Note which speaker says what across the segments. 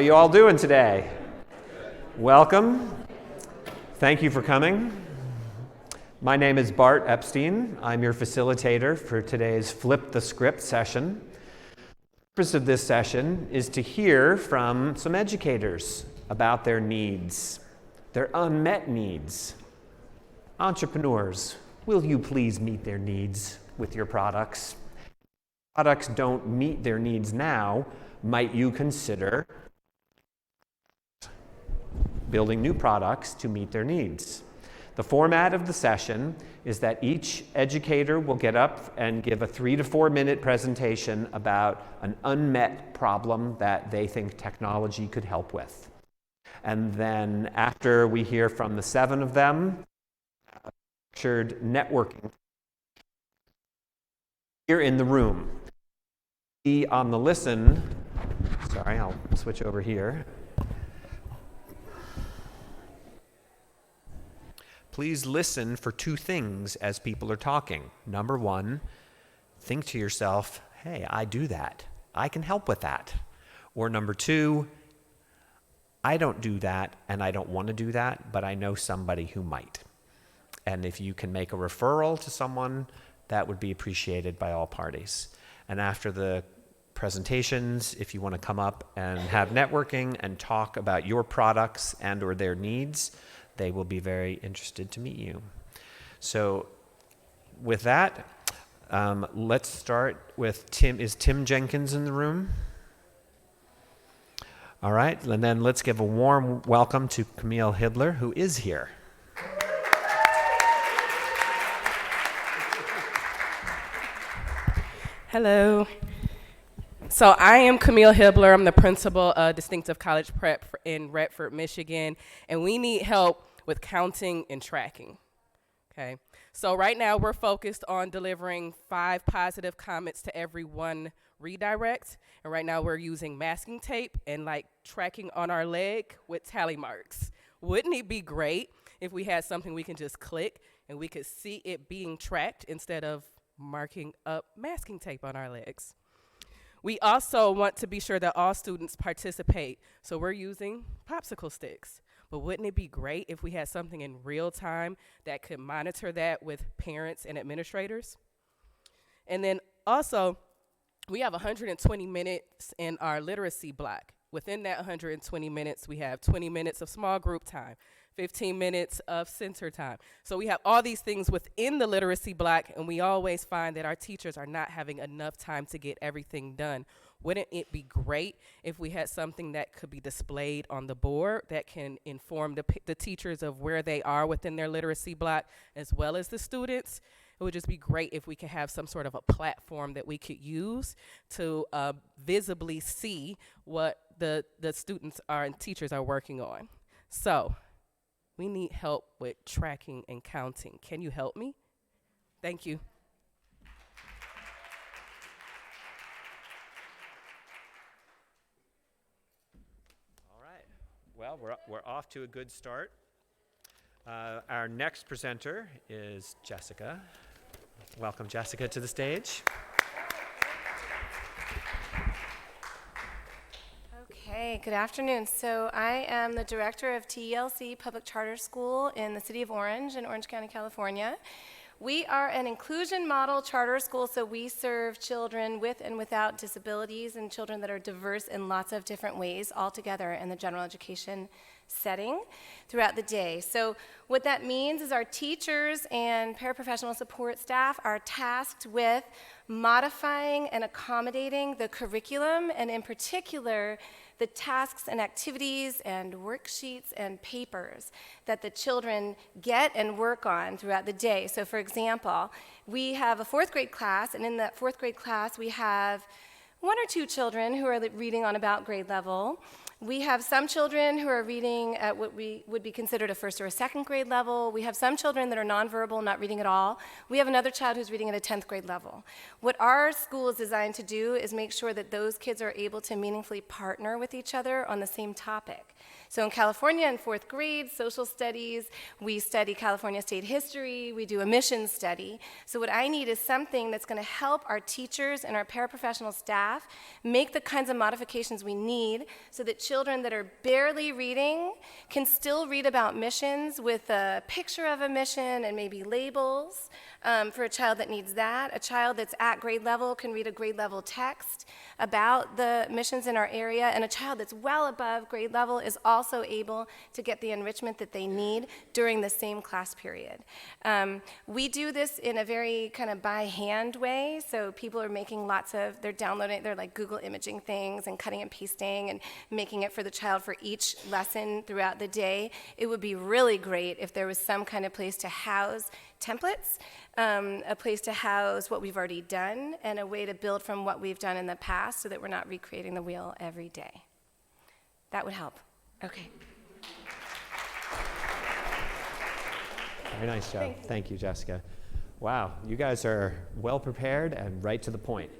Speaker 1: you all doing today? Welcome. Thank you for coming. My name is Bart Epstein. I'm your facilitator for today's Flip the Script session. The purpose of this session is to hear from some educators about their needs, their unmet needs. Entrepreneurs, will you please meet their needs with your products? Products don't meet their needs now, might you consider building new products to meet their needs? The format of the session is that each educator will get up and give a 3 to 4 minute presentation about an unmet problem that they think technology could help with. And then after we hear from the 7 of them, structured networking here in the room. Be on the listen. Sorry, I'll switch over here. Please listen for 2 things as people are talking. Number 1, think to yourself, hey, I do that. I can help with that. Or number 2, I don't do that and I don't want to do that, but I know somebody who might. And if you can make a referral to someone, that would be appreciated by all parties. And after the presentations, if you want to come up and have networking and talk about your products and or their needs, they will be very interested to meet you. So with that, let's start with Tim. Is Tim Jenkins in the room? All right, and then let's give a warm welcome to Camille Hibbler, who is here.
Speaker 2: Hello. So I am Camille Hibbler. I'm the principal of Distinctive College Prep in Redford, Michigan, and we need help with counting and tracking. Okay. So right now we're focused on delivering 5 positive comments to every 1 redirect, and right now we're using masking tape and tracking on our leg with tally marks. Wouldn't it be great if we had something we can just click and we could see it being tracked instead of marking up masking tape on our legs? We also want to be sure that all students participate, so we're using popsicle sticks. But wouldn't it be great if we had something in real time that could monitor that with parents and administrators? And then also, we have 120 minutes in our literacy block. Within that 120 minutes, we have 20 minutes of small group time, 15 minutes of center time. So we have all these things within the literacy block, and we always find that our teachers are not having enough time to get everything done. Wouldn't it be great if we had something that could be displayed on the board that can inform the teachers of where they are within their literacy block, as well as the students? It would just be great if we could have some sort of a platform that we could use to visibly see what the students and teachers are working on. So we need help with tracking and counting. Can you help me? Thank you.
Speaker 1: All right. Well, we're off to a good start. Our next presenter is Jessica. Welcome, Jessica, to the stage.
Speaker 3: Okay, good afternoon. So I am the director of TELC Public Charter School in the city of Orange in Orange County, California. We are an inclusion model charter school, so we serve children with and without disabilities and children that are diverse in lots of different ways all together in the general education setting throughout the day. So what that means is our teachers and paraprofessional support staff are tasked with modifying and accommodating the curriculum, and in particular, the tasks and activities and worksheets and papers that the children get and work on throughout the day. So for example, we have a 4th grade class, and in that 4th grade class, we have 1 or 2 children who are reading on about grade level. We have some children who are reading at what we would be considered a 1st or a 2nd grade level. We have some children that are nonverbal, not reading at all. We have another child who's reading at a 10th grade level. What our school is designed to do is make sure that those kids are able to meaningfully partner with each other on the same topic. So in California, in 4th grade, social studies, we study California state history, we do a mission study. So what I need is something that's going to help our teachers and our paraprofessional staff make the kinds of modifications we need so that children that are barely reading can still read about missions with a picture of a mission and maybe labels. For a child that needs that, a child that's at grade level can read a grade level text about the missions in our area, and a child that's well above grade level is also able to get the enrichment that they need during the same class period. We do this in a very kind of by hand way, so people are making they're downloading, they're like Google imaging things and cutting and pasting and making it for the child for each lesson throughout the day. It would be really great if there was some kind of place to house templates, a place to house what we've already done, and a way to build from what we've done in the past so that we're not recreating the wheel every day. That would help. Okay.
Speaker 1: Very nice job. Thank you, Jessica. Wow, you guys are well prepared and right to the point.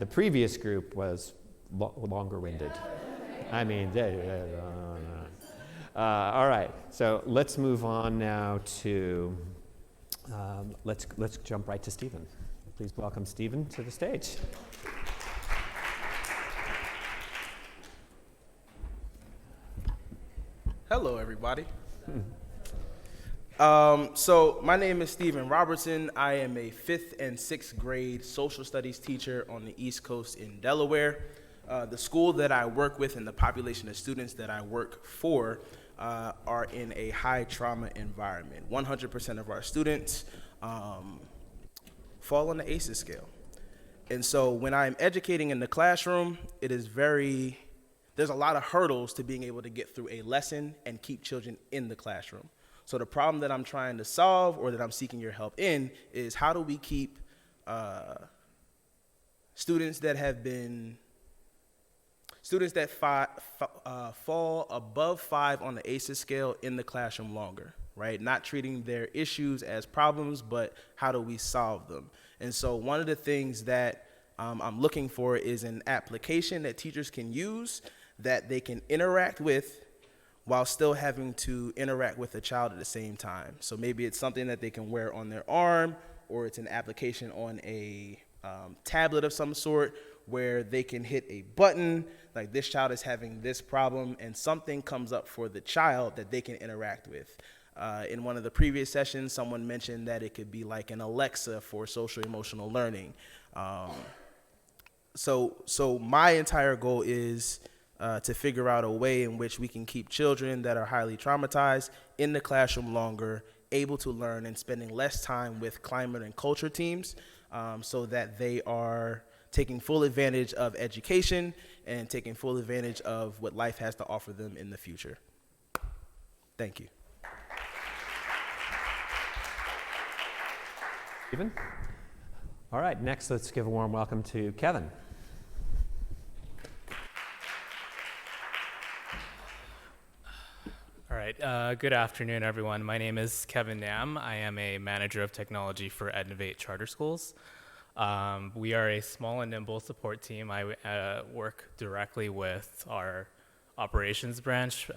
Speaker 1: The previous group was longer-winded. I mean, all right, so let's move on now to, let's jump right to Stephen. Please welcome Stephen to the stage.
Speaker 4: Hello, everybody. So my name is Stephen Robertson. I am a 5th and 6th grade social studies teacher on the East Coast in Delaware. The school that I work with and the population of students that I work for are in a high trauma environment. 100% of our students fall on the ASU scale. And so when I'm educating in the classroom, there's a lot of hurdles to being able to get through a lesson and keep children in the classroom. So the problem that I'm trying to solve, or that I'm seeking your help in, is how do we keep students that fall above 5 on the ASU scale in the classroom longer, right? Not treating their issues as problems, but how do we solve them? And so one of the things that I'm looking for is an application that teachers can use that they can interact with while still having to interact with the child at the same time. So maybe it's something that they can wear on their arm, or it's an application on a tablet of some sort where they can hit a button, like this child is having this problem, and something comes up for the child that they can interact with. In one of the previous sessions, someone mentioned that it could be like an Alexa for social emotional learning. So my entire goal is to figure out a way in which we can keep children that are highly traumatized in the classroom longer, able to learn and spending less time with climate and culture teams, so that they are taking full advantage of education and taking full advantage of what life has to offer them in the future. Thank you.
Speaker 1: Stephen? All right, next let's give a warm welcome to Kevin.
Speaker 5: All right, good afternoon, everyone. My name is Kevin Nam. I am a manager of technology for Edtech Charter Schools. We are a small and nimble support team. I work directly with our operations branch.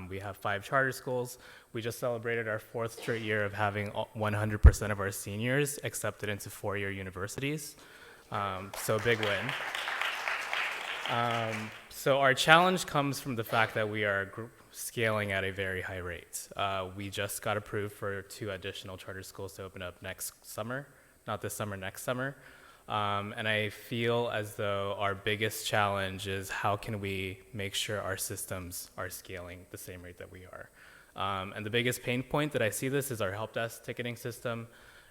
Speaker 5: We have 5 charter schools. We just celebrated our 4th straight year of having 100% of our seniors accepted into 4-year universities. So big win. So our challenge comes from the fact that we are scaling at a very high rate. We just got approved for 2 additional charter schools to open up next summer, not this summer, next summer. And I feel as though our biggest challenge is how can we make sure our systems are scaling the same rate that we are. And the biggest pain point that I see this is our help desk ticketing system,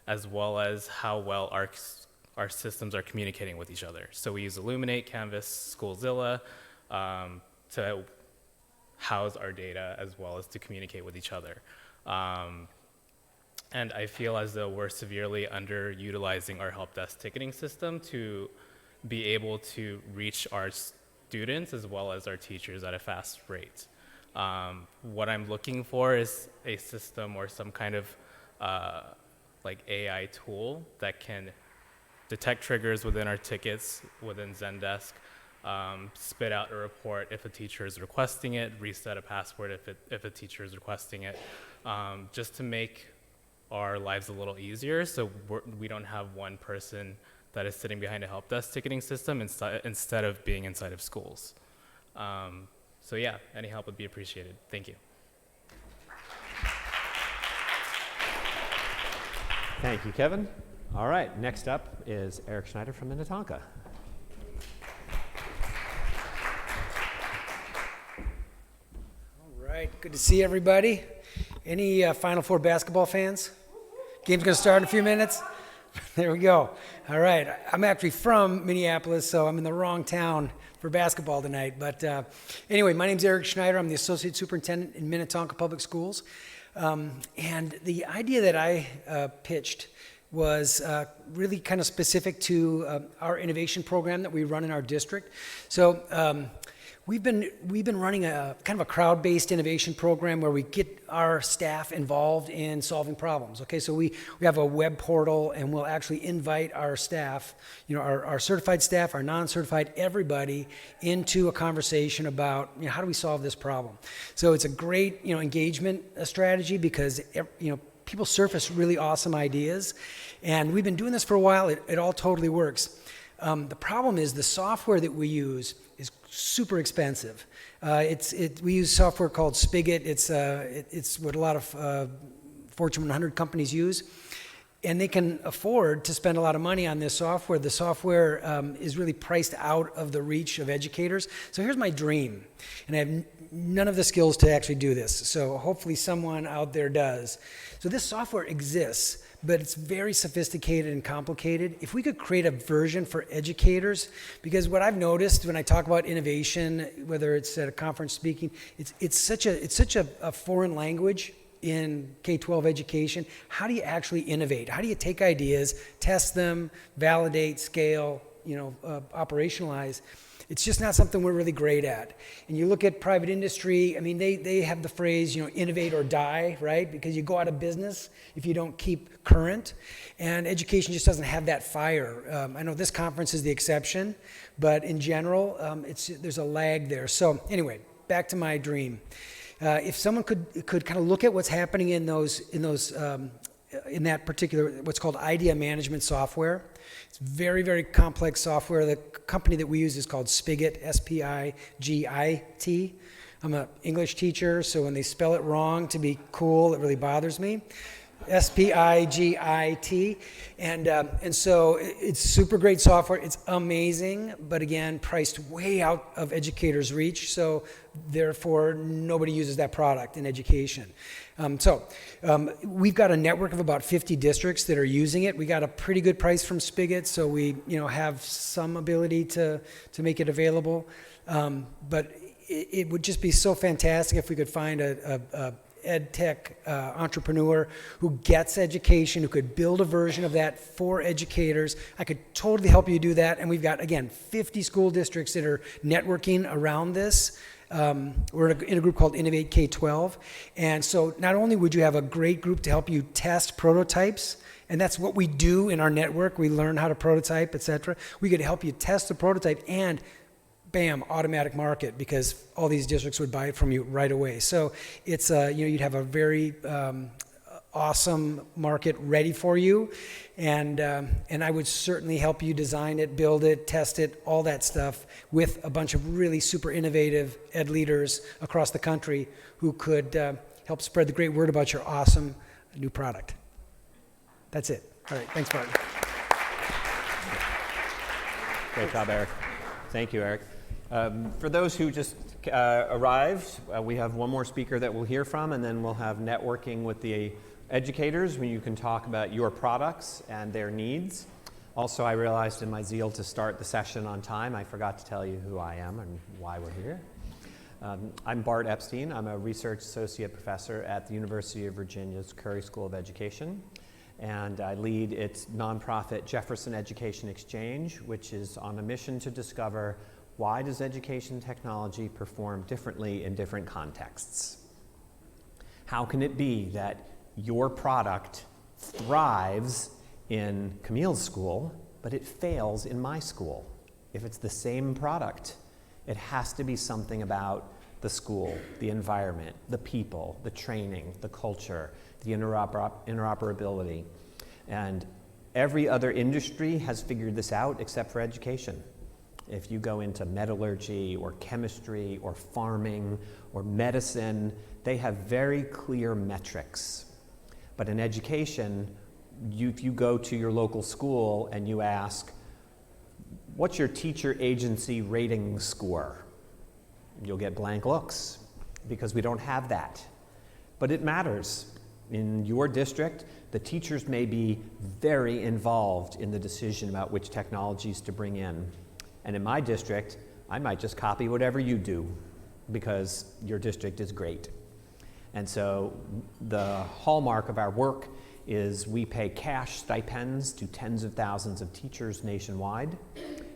Speaker 5: as well as how well our systems are communicating with each other. So we use Illuminate, Canvas, Schoolzilla to house our data as well as to communicate with each other. And I feel as though we're severely underutilizing our help desk ticketing system to be able to reach our students as well as our teachers at a fast rate. What I'm looking for is a system or some kind of like AI tool that can detect triggers within our tickets, within Zendesk, spit out a report if a teacher is requesting it, reset a password if a teacher is requesting it, just to make our lives a little easier so we don't have one person that is sitting behind a help desk ticketing system instead of being inside of schools. So yeah, any help would be appreciated. Thank you.
Speaker 1: Thank you, Kevin. All right, next up is Eric Schneider from Minnetonka.
Speaker 6: All right, good to see everybody. Any Final Four basketball fans? Game's going to start in a few minutes. There we go. All right, I'm actually from Minneapolis, so I'm in the wrong town for basketball tonight. But anyway, my name's Eric Schneider. I'm the Associate Superintendent in Minnetonka Public Schools. And the idea that I pitched was really kind of specific to our innovation program that we run in our district. So we've been running a kind of a crowd-based innovation program where we get our staff involved in solving problems. Okay, so we have a web portal, and we'll actually invite our staff, our certified staff, our non-certified, everybody into a conversation about how do we solve this problem. So it's a great engagement strategy because people surface really awesome ideas, and we've been doing this for a while. It all totally works. The problem is the software that we use is super expensive. We use software called Spigot. It's what a lot of Fortune 100 companies use, and they can afford to spend a lot of money on this software. The software is really priced out of the reach of educators. So here's my dream, and I have none of the skills to actually do this. So hopefully someone out there does. So this software exists, but it's very sophisticated and complicated. If we could create a version for educators, because what I've noticed when I talk about innovation, whether it's at a conference speaking, it's such a foreign language in K-12 education. How do you actually innovate? How do you take ideas, test them, validate, scale, operationalize? It's just not something we're really great at. And you look at private industry, I mean, they have the phrase, innovate or die, right? Because you go out of business if you don't keep current. And education just doesn't have that fire. I know this conference is the exception, but in general, there's a lag there. So anyway, back to my dream. If someone could kind of look at what's happening in that particular, what's called idea management software. It's very, very complex software. The company that we use is called Spigot, S-P-I-G-I-T. I'm an English teacher, so when they spell it wrong to be cool, it really bothers me. S-P-I-G-I-T. And so it's super great software. It's amazing, but again, priced way out of educators' reach. So therefore, nobody uses that product in education. We've got a network of about 50 districts that are using it. We got a pretty good price from Spigot, so we have some ability to make it available. But it would just be so fantastic if we could find a Edtech entrepreneur who gets education, who could build a version of that for educators. I could totally help you do that. And we've got, again, 50 school districts that are networking around this. We're in a group called Innovate K-12. And so not only would you have a great group to help you test prototypes, and that's what we do in our network. We learn how to prototype, et cetera. We could help you test the prototype and bam, automatic market, because all these districts would buy it from you right away. So it's you'd have a very awesome market ready for you, and I would certainly help you design it, build it, test it, all that stuff with a bunch of really super innovative ed leaders across the country who could help spread the great word about your awesome new product. That's it. All right, thanks, Bart.
Speaker 1: Great job, Eric. Thank you, Eric. For those who just arrived, we have one more speaker that we'll hear from, and then we'll have networking with the educators where you can talk about your products and their needs. Also, I realized in my zeal to start the session on time, I forgot to tell you who I am and why we're here. I'm Bart Epstein. I'm a research associate professor at the University of Virginia's Curry School of Education, and I lead its nonprofit Jefferson Education Exchange, which is on a mission to discover why does education technology perform differently in different contexts? How can it be that your product thrives in Camille's school, but it fails in my school? If it's the same product, it has to be something about the school, the environment, the people, the training, the culture, the interoperability. And every other industry has figured this out except for education. If you go into metallurgy or chemistry or farming or medicine, they have very clear metrics. But in education, if you go to your local school and you ask, what's your teacher agency rating score? You'll get blank looks because we don't have that. But it matters. In your district, the teachers may be very involved in the decision about which technologies to bring in. And in my district, I might just copy whatever you do because your district is great. And so the hallmark of our work is we pay cash stipends to tens of thousands of teachers nationwide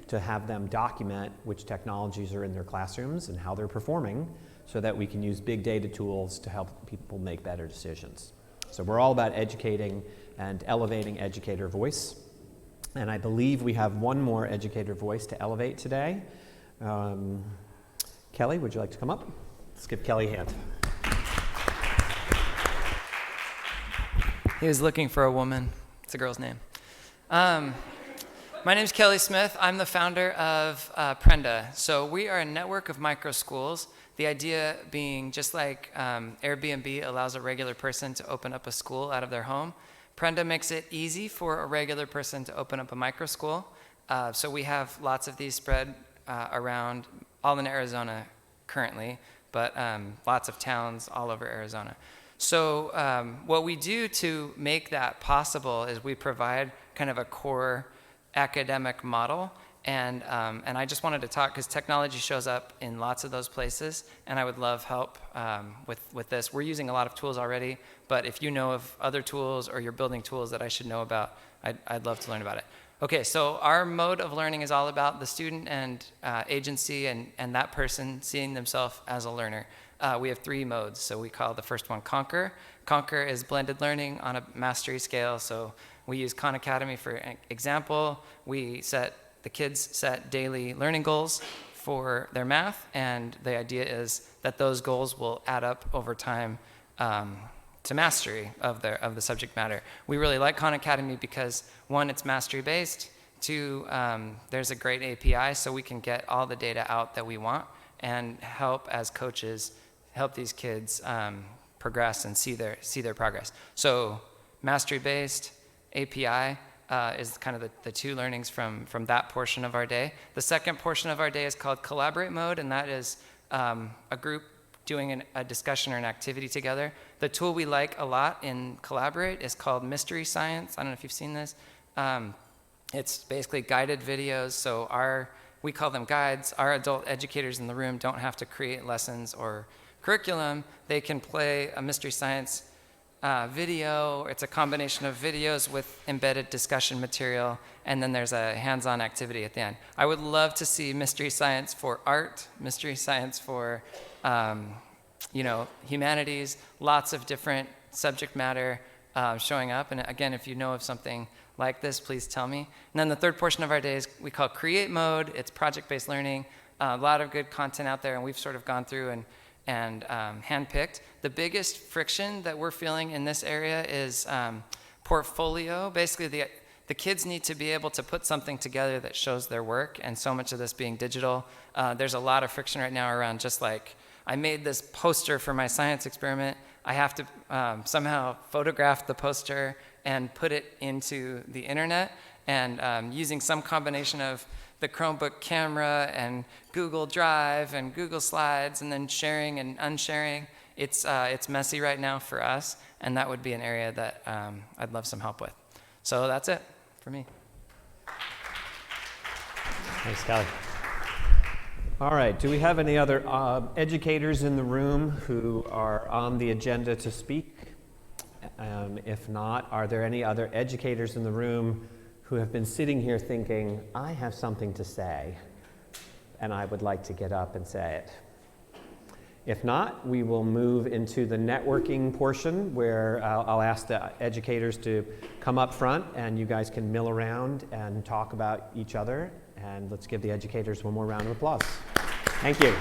Speaker 1: to have them document which technologies are in their classrooms and how they're performing so that we can use big data tools to help people make better decisions. So we're all about educating and elevating educator voice. And I believe we have one more educator voice to elevate today. Kelly, would you like to come up? Let's give Kelly a hand.
Speaker 7: He was looking for a woman. It's a girl's name. My name is Kelly Smith. I'm the founder of Prenda. So we are a network of micro schools. The idea being just like Airbnb allows a regular person to open up a school out of their home, Prenda makes it easy for a regular person to open up a micro school. So we have lots of these spread around, all in Arizona currently, but lots of towns all over Arizona. So what we do to make that possible is we provide kind of a core academic model. And I just wanted to talk because technology shows up in lots of those places, and I would love help with this. We're using a lot of tools already, but if you know of other tools or you're building tools that I should know about, I'd love to learn about it. Okay, so our mode of learning is all about the student and agency and that person seeing themselves as a learner. We have 3 modes, so we call the first one Conquer. Conquer is blended learning on a mastery scale, so we use Khan Academy for example. The kids set daily learning goals for their math, and the idea is that those goals will add up over time to mastery of the subject matter. We really like Khan Academy because 1, it's mastery based. 2, there's a great API so we can get all the data out that we want and help as coaches help these kids progress and see their progress. So mastery based, API is kind of the 2 learnings from that portion of our day. The second portion of our day is called collaborate mode, and that is a group doing a discussion or an activity together. The tool we like a lot in collaborate is called Mystery Science. I don't know if you've seen this. It's basically guided videos, so we call them guides. Our adult educators in the room don't have to create lessons or curriculum. They can play a Mystery Science video. It's a combination of videos with embedded discussion material, and then there's a hands-on activity at the end. I would love to see Mystery Science for art, Mystery Science for humanities, lots of different subject matter showing up. And again, if you know of something like this, please tell me. And then the third portion of our day is we call create mode. It's project-based learning. A lot of good content out there, and we've sort of gone through and handpicked. The biggest friction that we're feeling in this area is portfolio. Basically, the kids need to be able to put something together that shows their work, and so much of this being digital. There's a lot of friction right now around just like, I made this poster for my science experiment. I have to somehow photograph the poster and put it into the internet, and using some combination of the Chromebook camera and Google Drive and Google Slides, and then sharing and unsharing. It's messy right now for us, and that would be an area that I'd love some help with. So that's it for me.
Speaker 1: Thanks, Kelly. All right, do we have any other educators in the room who are on the agenda to speak? If not, are there any other educators in the room who have been sitting here thinking, I have something to say, and I would like to get up and say it? If not, we will move into the networking portion where I'll ask the educators to come up front, and you guys can mill around and talk about each other. And let's give the educators one more round of applause. Thank you.